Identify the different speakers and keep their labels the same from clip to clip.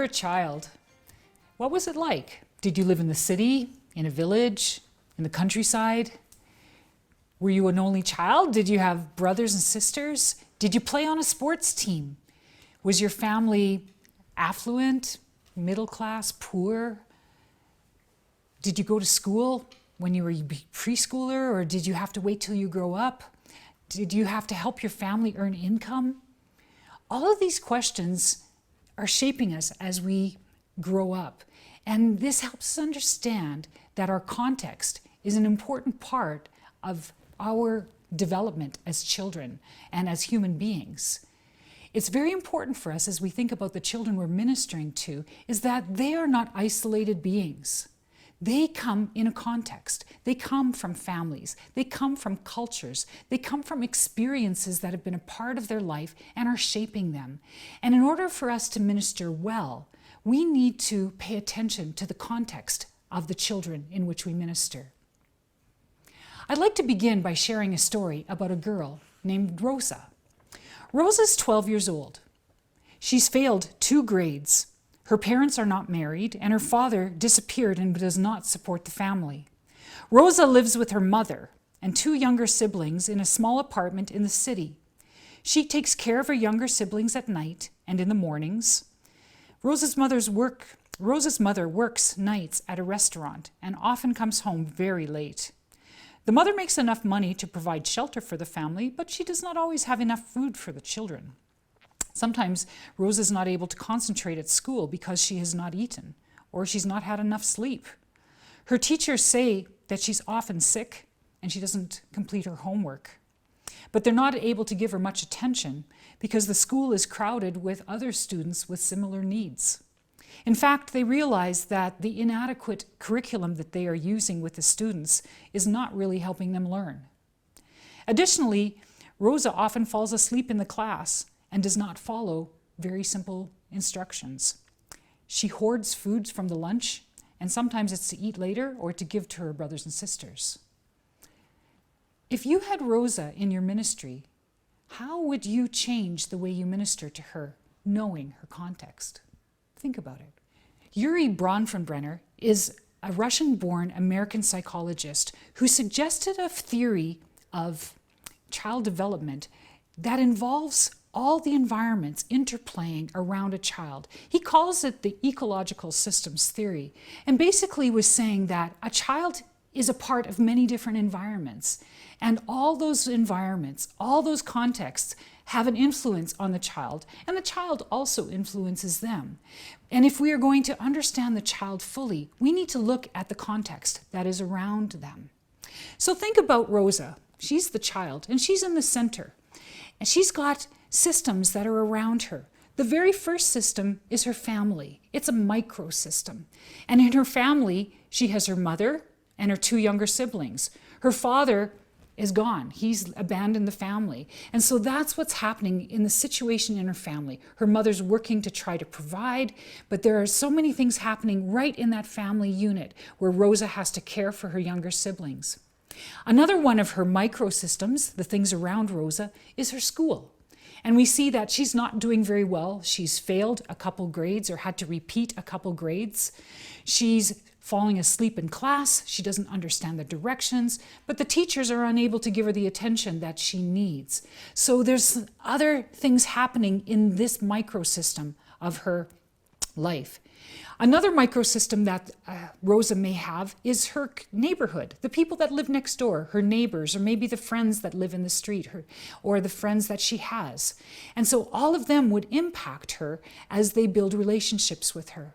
Speaker 1: a child, what was it like? Did you live in the city, in a village, in the countryside? Were you an only child? Did you have brothers and sisters? Did you play on a sports team? Was your family affluent, middle class, poor? Did you go to school when you were a preschooler, or did you have to wait till you grow up? Did you have to help your family earn income? All of these questions are shaping us as we grow up. And this helps us understand that our context is an important part of our development as children and as human beings. It's very important for us as we think about the children we're ministering to, is that they are not isolated beings. They come in a context. They come from families. They come from cultures. They come from experiences that have been a part of their life and are shaping them. And in order for us to minister well, we need to pay attention to the context of the children in which we minister. I'd like to begin by sharing a story about a girl named Rosa. Rosa's 12 years old. She's failed 2 grades. Her parents are not married, and her father disappeared and does not support the family. Rosa lives with her mother and 2 younger siblings in a small apartment in the city. She takes care of her younger siblings at night and in the mornings. Rosa's mother works nights at a restaurant and often comes home very late. The mother makes enough money to provide shelter for the family, but she does not always have enough food for the children. Sometimes Rosa is not able to concentrate at school because she has not eaten, or she's not had enough sleep. Her teachers say that she's often sick and she doesn't complete her homework. But they're not able to give her much attention because the school is crowded with other students with similar needs. In fact, they realize that the inadequate curriculum that they are using with the students is not really helping them learn. Additionally, Rosa often falls asleep in the class and does not follow very simple instructions. She hoards foods from the lunch, and sometimes it's to eat later or to give to her brothers and sisters. If you had Rosa in your ministry, how would you change the way you minister to her, knowing her context? Think about it. Yuri Bronfenbrenner is a Russian-born American psychologist who suggested a theory of child development that involves all the environments interplaying around a child. He calls it the ecological systems theory, and basically was saying that a child is a part of many different environments, and all those environments, all those contexts have an influence on the child, and the child also influences them. And if we are going to understand the child fully, we need to look at the context that is around them. So think about Rosa. She's the child, and she's in the center. And she's got systems that are around her. The very first system is her family. It's a microsystem. And in her family, she has her mother and her 2 younger siblings. Her father is gone. He's abandoned the family. And so that's what's happening in the situation in her family. Her mother's working to try to provide, but there are so many things happening right in that family unit where Rosa has to care for her younger siblings. Another one of her microsystems, the things around Rosa, is her school. And we see that she's not doing very well. She's failed a couple grades or had to repeat a couple grades. She's falling asleep in class. She doesn't understand the directions, but the teachers are unable to give her the attention that she needs. So there's other things happening in this microsystem of her life. Another microsystem that Rosa may have is her neighborhood, the people that live next door, her neighbors, or maybe the friends that live in the street, or the friends that she has. And so all of them would impact her as they build relationships with her.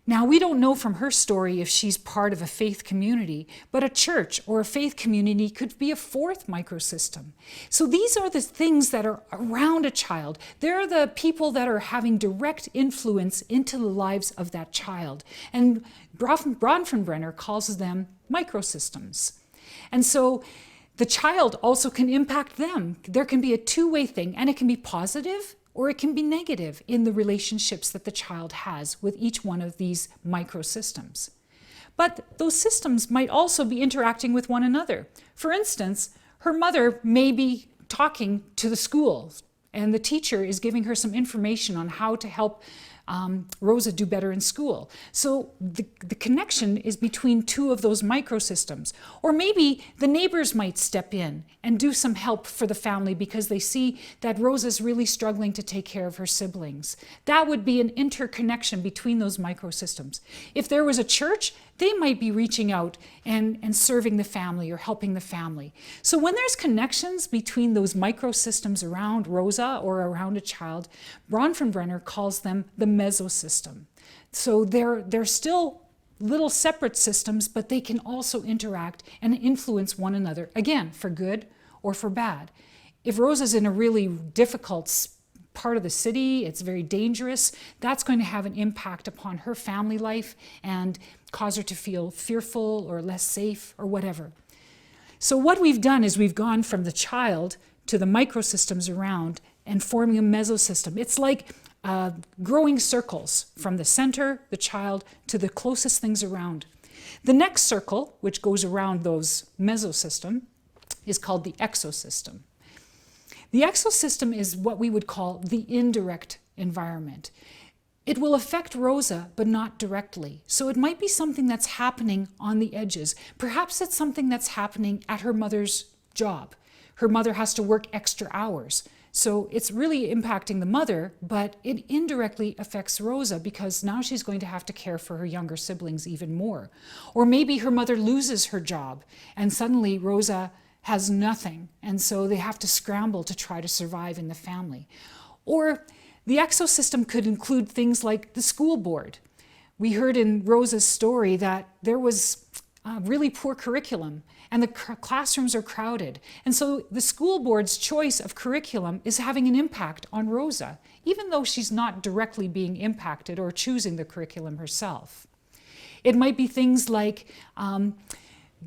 Speaker 1: Now, we don't know from her story if she's part of a faith community, but a church or a faith community could be a 4th microsystem. So these are the things that are around a child. They're the people that are having direct influence into the lives of that child. And Bronfenbrenner calls them microsystems. And so the child also can impact them. There can be a 2-way thing, and it can be positive or it can be negative in the relationships that the child has with each one of these microsystems. But those systems might also be interacting with one another. For instance, her mother may be talking to the school, and the teacher is giving her some information on how to help Rosa do better in school? So the connection is between two of those microsystems. Or maybe the neighbors might step in and do some help for the family because they see that Rosa's really struggling to take care of her siblings. That would be an interconnection between those microsystems. If there was a church, they might be reaching out and serving the family or helping the family. So when there's connections between those microsystems around Rosa or around a child, Bronfenbrenner calls them the mesosystem. So they're still little separate systems, but they can also interact and influence one another, again, for good or for bad. If Rosa's in a really difficult part of the city, it's very dangerous, that's going to have an impact upon her family life and cause her to feel fearful or less safe or whatever. So what we've done is we've gone from the child to the microsystems around and forming a mesosystem. It's like growing circles from the center, the child, to the closest things around. The next circle, which goes around those mesosystem, is called the exosystem. The exosystem is what we would call the indirect environment. It will affect Rosa, but not directly. So it might be something that's happening on the edges. Perhaps it's something that's happening at her mother's job. Her mother has to work extra hours. So it's really impacting the mother, but it indirectly affects Rosa because now she's going to have to care for her younger siblings even more. Or maybe her mother loses her job and suddenly Rosa has nothing, and so they have to scramble to try to survive in the family. Or the exosystem could include things like the school board. We heard in Rosa's story that there was really poor curriculum and the classrooms are crowded. And so the school board's choice of curriculum is having an impact on Rosa, even though she's not directly being impacted or choosing the curriculum herself. It might be things like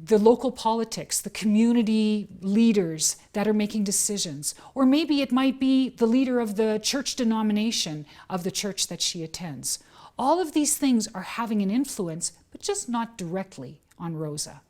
Speaker 1: the local politics, the community leaders that are making decisions. Or maybe it might be the leader of the church denomination of the church that she attends. All of these things are having an influence, but just not directly on Rosa.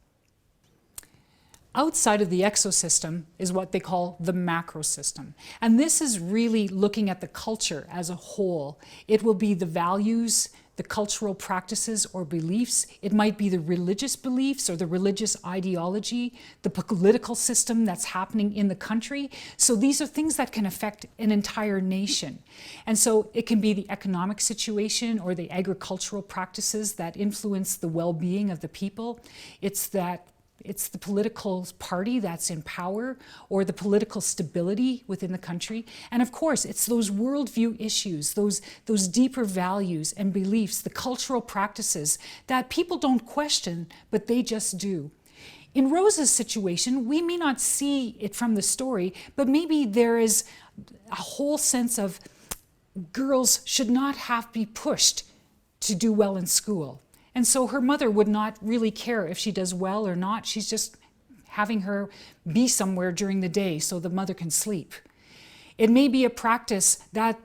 Speaker 1: Outside of the exosystem is what they call the macrosystem. And this is really looking at the culture as a whole. It will be the values, the cultural practices or beliefs. It might be the religious beliefs or the religious ideology, the political system that's happening in the country. So these are things that can affect an entire nation. And so it can be the economic situation or the agricultural practices that influence the well-being of the people. It's the political party that's in power or the political stability within the country. And of course, it's those worldview issues, those deeper values and beliefs, the cultural practices that people don't question, but they just do. In Rosa's situation, we may not see it from the story, but maybe there is a whole sense of girls should not have to be pushed to do well in school. And so her mother would not really care if she does well or not. She's just having her be somewhere during the day so the mother can sleep. It may be a practice that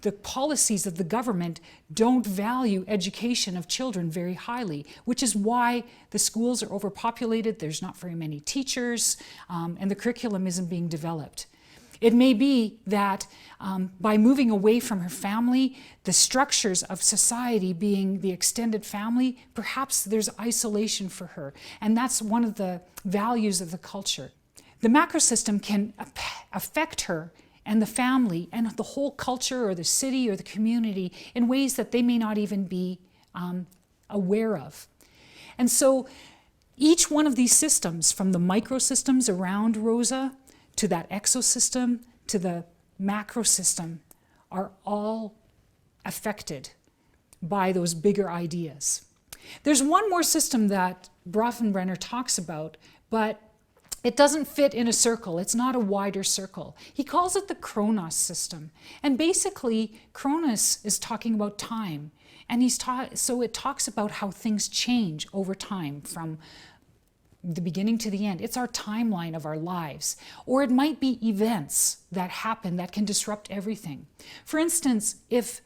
Speaker 1: the policies of the government don't value education of children very highly, which is why the schools are overpopulated, there's not very many teachers, and the curriculum isn't being developed. It may be that by moving away from her family, the structures of society being the extended family, perhaps there's isolation for her. And that's one of the values of the culture. The macrosystem can affect her and the family and the whole culture or the city or the community in ways that they may not even be aware of. And so each one of these systems, from the microsystems around Rosa to that exosystem, to the macrosystem, are all affected by those bigger ideas. There's one more system that Bronfenbrenner talks about, but it doesn't fit in a circle. It's not a wider circle. He calls it the Chronos system. And basically, Chronos is talking about time. And so it talks about how things change over time from the beginning to the end. It's our timeline of our lives. Or it might be events that happen that can disrupt everything. For instance, if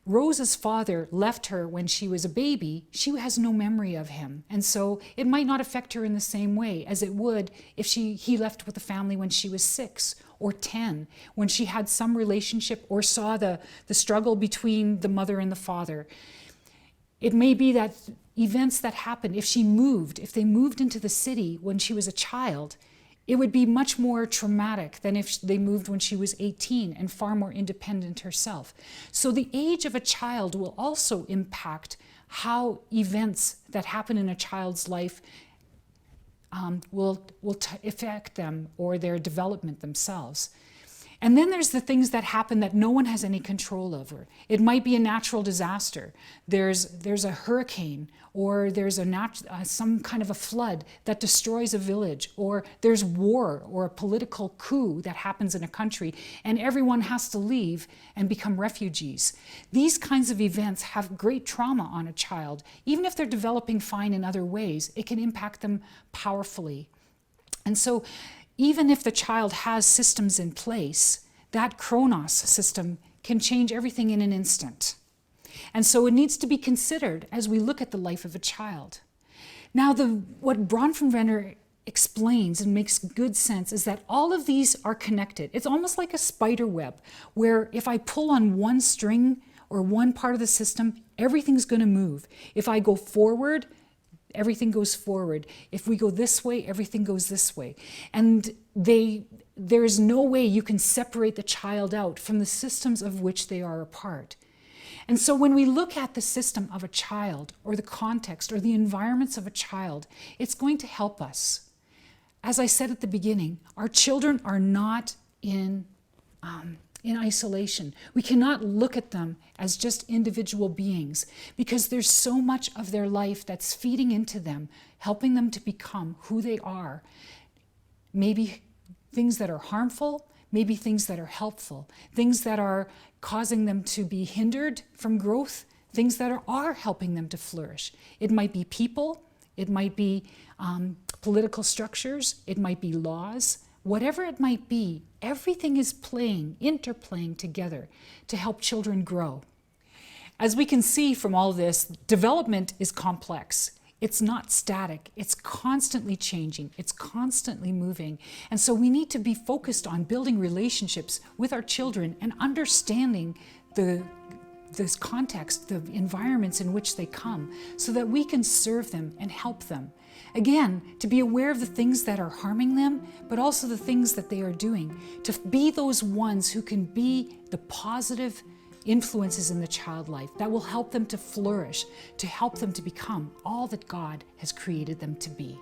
Speaker 1: Rosa's father left her when she was a baby, she has no memory of him. And so it might not affect her in the same way as it would if he left with the family when she was 6, or 10 when she had some relationship or saw the struggle between the mother and the father. It may be that events that happened, if they moved into the city when she was a child, it would be much more traumatic than if they moved when she was 18 and far more independent herself. So the age of a child will also impact how events that happen in a child's life will affect them or their development themselves. And then there's the things that happen that no one has any control over. It might be a natural disaster. There's a hurricane, or there's some kind of a flood that destroys a village, or there's war or a political coup that happens in a country, and everyone has to leave and become refugees. These kinds of events have great trauma on a child. Even if they're developing fine in other ways, it can impact them powerfully. And so even if the child has systems in place, that Chronos system can change everything in an instant. And so it needs to be considered as we look at the life of a child. Now, what Bronfenbrenner explains and makes good sense is that all of these are connected. It's almost like a spider web, where if I pull on one string or one part of the system, everything's going to move. If I go forward, everything goes forward. If we go this way, everything goes this way. And there is no way you can separate the child out from the systems of which they are a part. And so when we look at the system of a child, or the context or the environments of a child, it's going to help us. As I said at the beginning, our children are not in isolation. We cannot look at them as just individual beings, because there's so much of their life that's feeding into them, helping them to become who they are. Maybe things that are harmful, maybe things that are helpful, things that are causing them to be hindered from growth, things that are helping them to flourish. It might be people, it might be political structures, it might be laws. Whatever it might be, everything is interplaying together to help children grow. As we can see from all this, development is complex. It's not static. It's constantly changing. It's constantly moving. And so we need to be focused on building relationships with our children and understanding this context, the environments in which they come, so that we can serve them and help them. Again, to be aware of the things that are harming them, but also the things that they are doing, to be those ones who can be the positive influences in the child life that will help them to flourish, to help them to become all that God has created them to be.